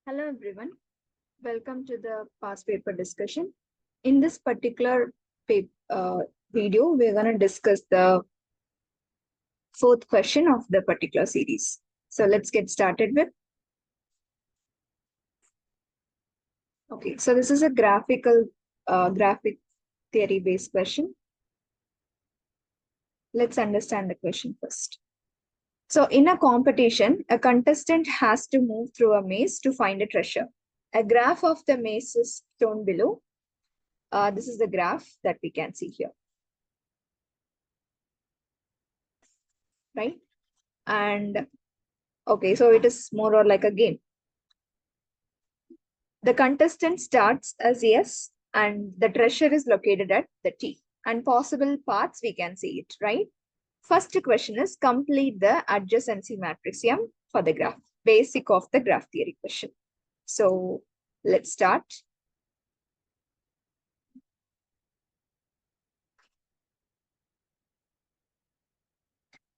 Hello everyone, welcome to the past paper discussion. In this particular video, we're going to discuss the fourth question of the particular series. So let's get started with. Okay, so this is a graphic theory based question. Let's understand the question first. So in a competition, a contestant has to move through a maze to find a treasure. A graph of the maze is shown below. This is the graph that we can see here. Right? And okay, so it is more or like a game. The contestant starts as S and the treasure is located at the T. And possible paths, we can see it, right? First question is complete the adjacency matrix M for the graph. Basic of the graph theory question. So let's start.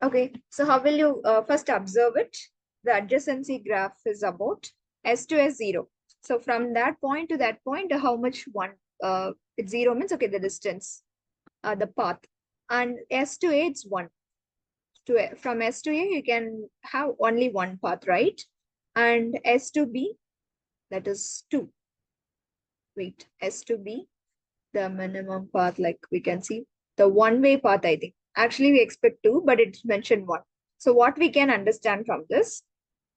Okay, so how will you first observe it? The adjacency graph is about S to S0. So from that point to that point, how much one, it's 0 means, okay, the distance, the path. And S to A, it's 1. From S to A, you can have only one path, right? And S to B, that is 2. Wait, S to B, the minimum path, like we can see, the one-way path, I think. Actually, we expect 2, but it's mentioned 1. So what we can understand from this,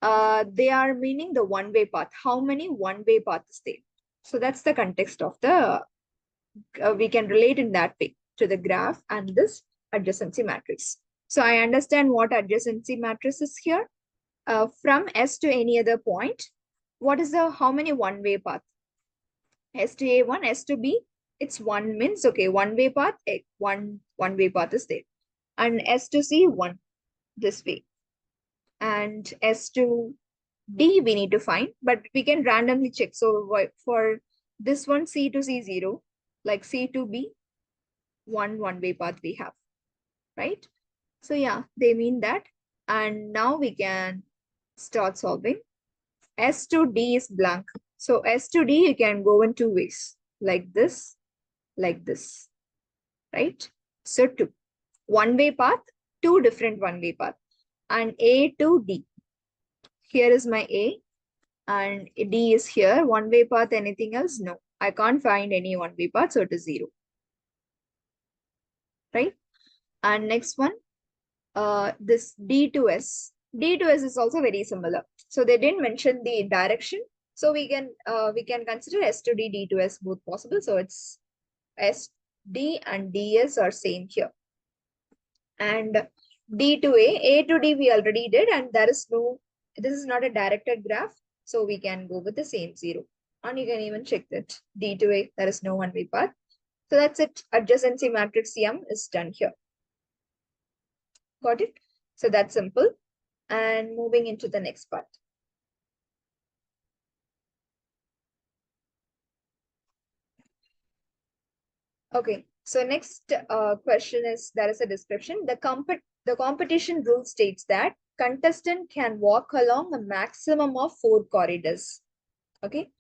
they are meaning the one-way path. How many one-way paths there? So that's the context of the, we can relate in that way to the graph and this adjacency matrix. So I understand what adjacency matrix is here. From S to any other point, what is the, how many one-way path? S to A1, S to B, it's 1 means, okay, one-way path, one-way path is there. And S to C, 1, this way. And S to D we need to find, but we can randomly check. So for this one, C to C 0, like C to B, one-way path we have, right? So yeah, they mean that. And now we can start solving. S to D is blank. So S to D, you can go in 2 ways, like this, right? So 2. One-way path, 2 different one-way path. And A to D. Here is my A and D is here. One-way path, anything else? No. I can't find any one-way path, so it is 0. Right? And next one, this D to S. D to S is also very similar. So they didn't mention the direction. So we can consider S to D, D to S both possible. So it's S, D and DS are same here. And D to A to D we already did, and there is no, this is not a directed graph. So we can go with the same 0. And you can even check that D to A, there is no one-way path. So that's it. Adjacency matrix M is done here. Got it? So that's simple. And moving into the next part. Okay, so next question is, there is a description. The competition rule states that contestant can walk along a maximum of 4 corridors. Okay,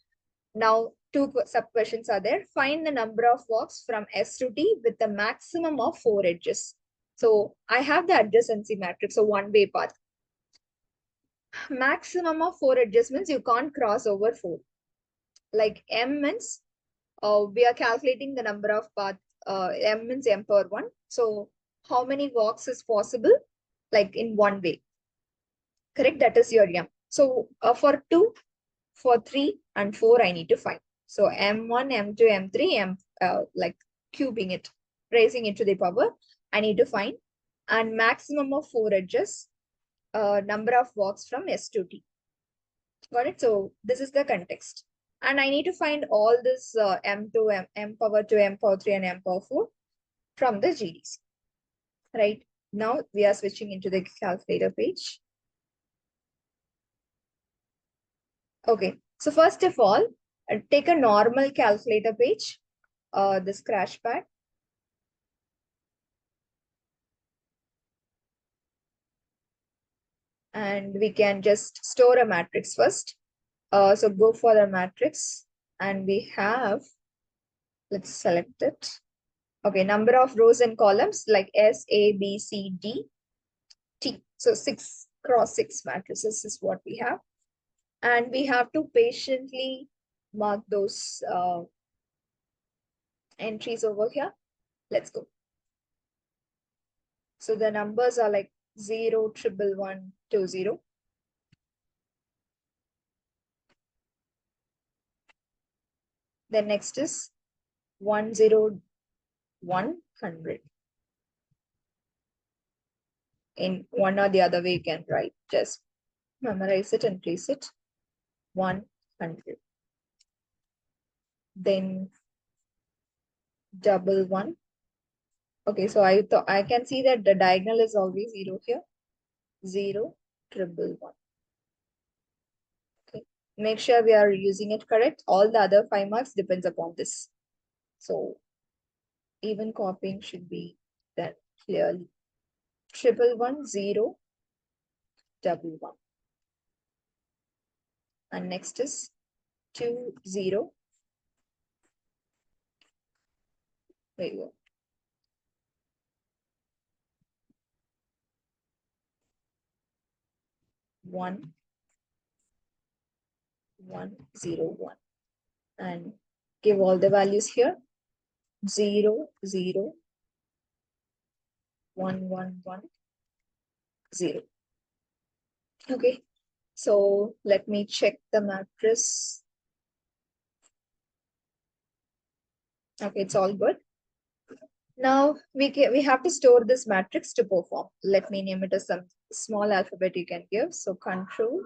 now 2 sub-questions are there. Find the number of walks from S to T with the maximum of 4 edges. So I have the adjacency matrix, so one-way path. Maximum of 4 edges means you can't cross over 4. Like M means, we are calculating the number of paths. M means M power 1. So how many walks is possible? Like in one way. Correct? That is your M. So for 2, for 3 and 4, I need to find. So M1, M2, M3, like cubing it, raising it to the power, I need to find. And maximum of 4 edges, number of walks from S to T. Got it? So this is the context. And I need to find all this M2, M power 2, M power 3, and M power 4 from the GDs. Right? Now we are switching into the calculator page. Okay. So first of all, take a normal calculator page, this crash pad. And we can just store a matrix first. So go for the matrix and we have, let's select it. Okay, number of rows and columns like S, A, B, C, D, T. So 6 cross 6 matrices is what we have. And we have to patiently mark those entries over here. Let's go. So the numbers are like 0, 111, 20. Then next is 101, 100. In one or the other way you can write. Just memorize it and place it. 100. Then 11. Okay, so I thought I can see that the diagonal is always 0 here. 0, 111. Okay. Make sure we are using it correct. All the other 5 marks depends upon this. So even copying should be done clearly. 111, 0, 11. And next is 20. There you go. 1, 1, 0, 1. And give all the values here. 0, 0, 1, 1, 1, 0. Okay. So let me check the matrix. Okay, it's all good. Now we have to store this matrix to perform. Let me name it as some small alphabet you can give. So control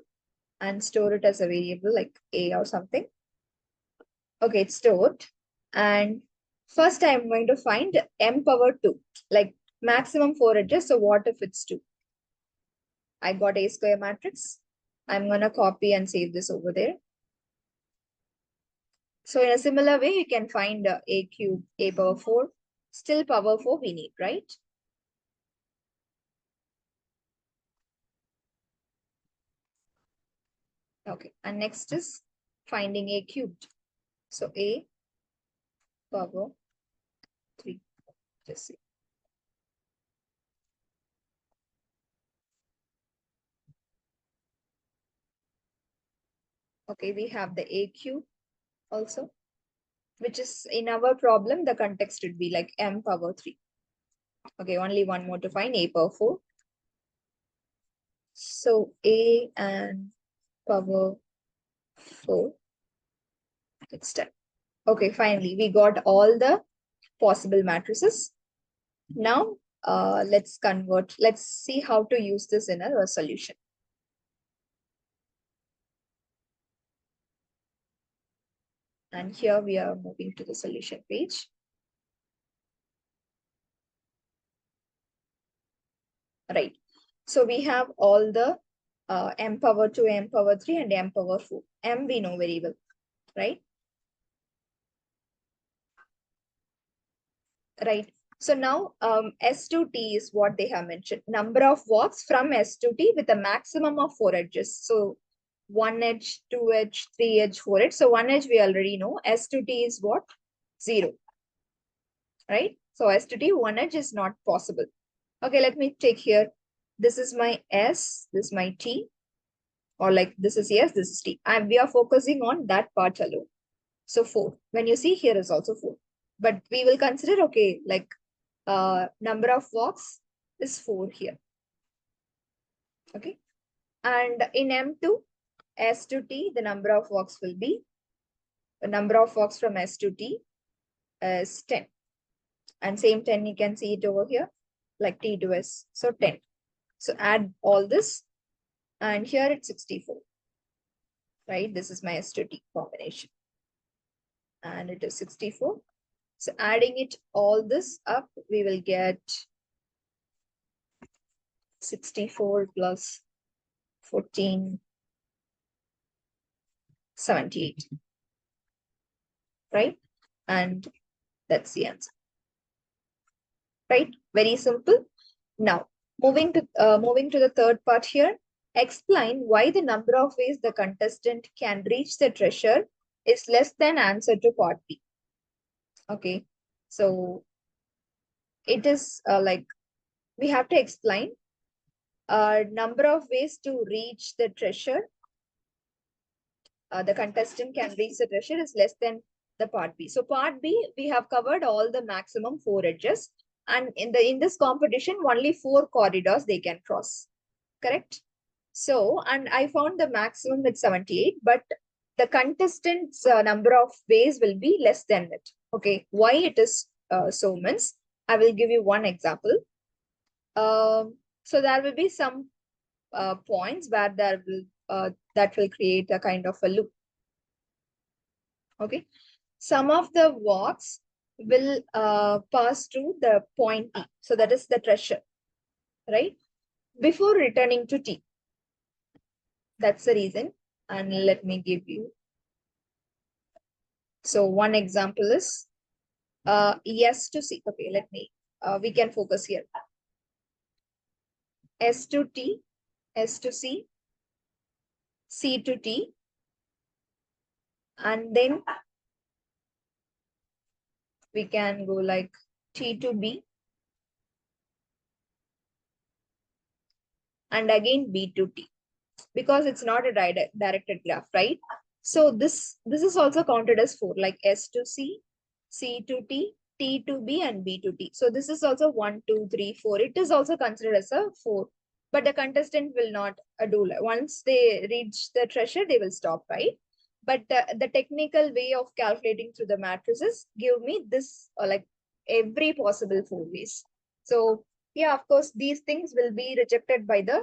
and store it as a variable like A or something. Okay, it's stored. And first I'm going to find m power 2, like maximum 4 edges. So what if it's 2? I got A square matrix. I'm going to copy and save this over there. So in a similar way, you can find A cube, A power 4. Still power 4 we need, right? Okay, and next is finding A cubed. So A power 3. Just see. Okay, we have the A cube also, which is in our problem, the context would be like m power 3. Okay, only one more to find, A power 4. So A and power 4. It's done. Okay, finally, we got all the possible matrices. Now, let's convert. Let's see how to use this in a solution. And here we are moving to the solution page. Right. So we have all the m power 2, m power 3, and m power 4. M we know very well, right? Right. So now S to T is what they have mentioned. Number of walks from S to T with a maximum of 4 edges. So 1 edge, 2 edge, 3 edge, 4 edge. So 1 edge we already know. S to T is what? 0. Right? So S to T, 1 edge is not possible. Okay, let me take here. This is my S, this is my T. Or like this is S, this is T. And we are focusing on that part alone. So 4. When you see here is also 4. But we will consider, okay, like number of walks is 4 here. Okay. And in M2, S to T, the number of walks will be, the number of walks from S to T is 10. And same 10, you can see it over here, like T to S. So 10. So add all this. And here it's 64. Right? This is my S to T combination. And it is 64. So adding it all this up, we will get 64 plus 14, 78. Right? And that's the answer. Right? Very simple. Now, moving to the third part here. Explain why the number of ways the contestant can reach the treasure is less than answer to part B. Okay, so it is like we have to explain number of ways to reach the treasure. The contestant can reach the treasure is less than the part B. So part B, we have covered all the maximum 4 edges, and in this competition, only 4 corridors they can cross. Correct? So, and I found the maximum with 78, but the contestants' number of ways will be less than it. Okay, why it is so means I will give you one example. So there will be some points where there will that will create a kind of a loop. Okay, some of the walks will pass through the point T. So that is the treasure, right? Before returning to T. That's the reason. And let me give you. So one example is S to C. Okay, let me, we can focus here. S to T, S to C, C to T, and then we can go like T to B, and again B to T, because it's not a directed graph, right? So this is also counted as 4, like S to C, C to T, T to B, and B to T. So this is also 1, 2, 3, 4. It is also considered as a 4. But the contestant will not do like, once they reach the treasure, they will stop, right? But the technical way of calculating through the matrices give me this like every possible 4 ways. So yeah, of course, these things will be rejected by the,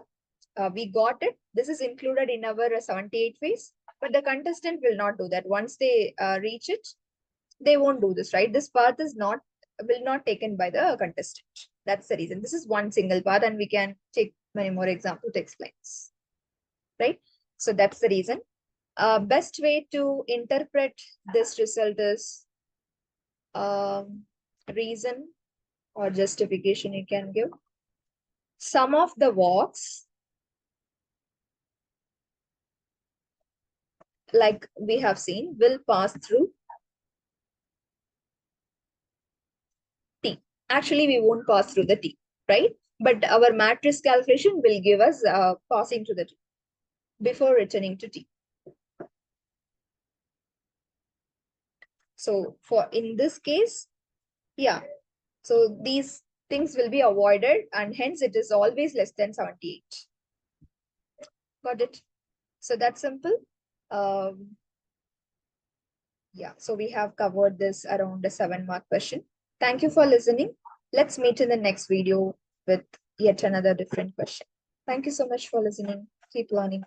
we got it. This is included in our 78 ways, but the contestant will not do that. Once they reach it, they won't do this, right? This path is not, will not taken by the contestant. That's the reason. This is one single path, and we can take many more examples to explain this, right? So that's the reason. Best way to interpret this result is reason or justification you can give. Some of the walks, like we have seen, will pass through T. Actually, we won't pass through the T, right? But our matrix calculation will give us passing to the T before returning to T. So for in this case, yeah, so these things will be avoided, and hence it is always less than 78. Got it? So that's simple. Yeah, so we have covered this around a 7-mark question. Thank you for listening. Let's meet in the next video with yet another different question. Thank you so much for listening. Keep learning.